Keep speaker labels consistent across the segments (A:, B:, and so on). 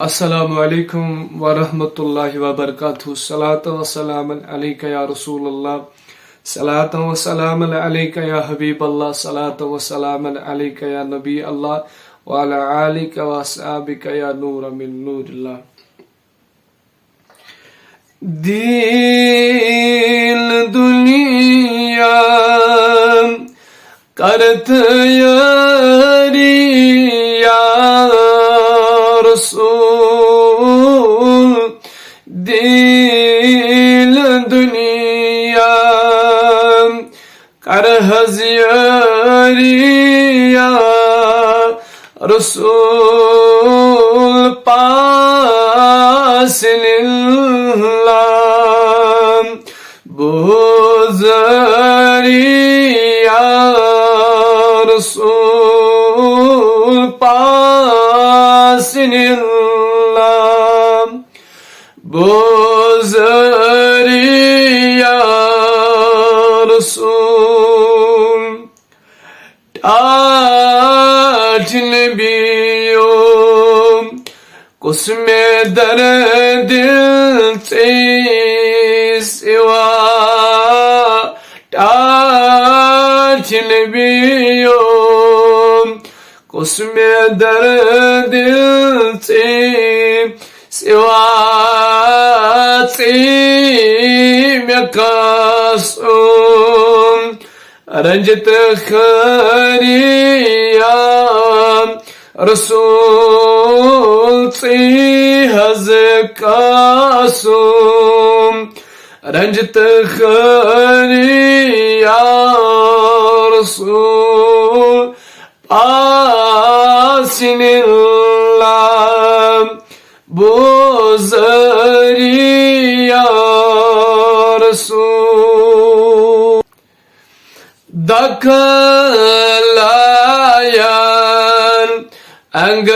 A: अस्सलामु अलैकुम व रहमतुल्लाहि व बरकातुहू। सलात व सलाम अलैका या रसूल अल्लाह, सलात व सलाम अलैका या हबीब अल्लाह, सलात व सलाम अलैका या नबी अल्लाह व अला आलिका व अस्हाबिका या नूर मिन नूरिल्लाह। दीन दुनिया करत यारी या रसूल, दिल दुनिया कर हज़ियारी या रसूल, पास लिल्लाह बुज़री या रसूल, पास लिल्लाह बुज़री या रसूल। आठ नबियों कुस्मे दर्द से सिवा, आठ नबियों कुस्मे दर्द से सिवा में कासूम रंजत खरिया रसूल से हज कासूम रंजत खरिया रसूल, पासिनिल्लाह बुज़री या रसूल। दखलायान अंग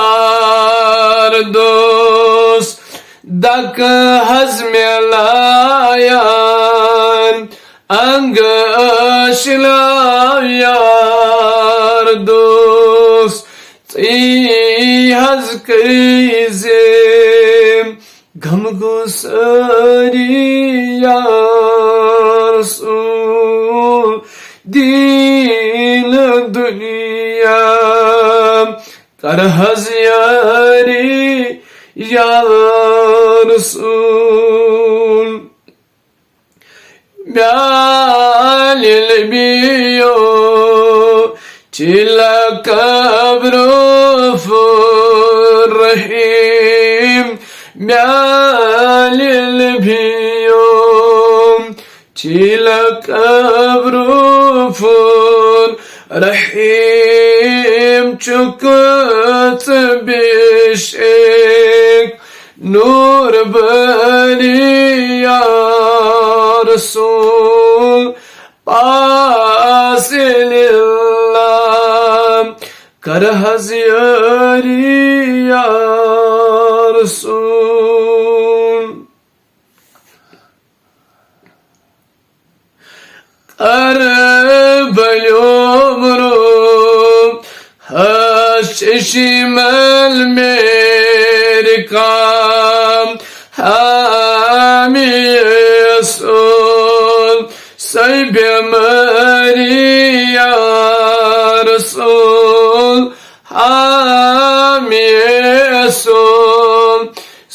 A: अशलायार दोस्त, दक हज़मेलायान अंग अशलायार दोस्त, हज करीज़े गम गुसारी या रसूल, दीन दुनिया कर हज़ियारी या रसूल। म्यालिल बियो चिला कब्रो रहीम, म्यालिल बियो चिला कब्रो रहीम, चुकत बेशेक नूर बरी या रसूल, पास लिल्लाह कर हज़ियारी या रसूल। करबलो शिमल मेरे काम हमीसोल सैबे मरिया रसूल, हमीसोल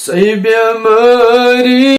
A: सैबे मरी।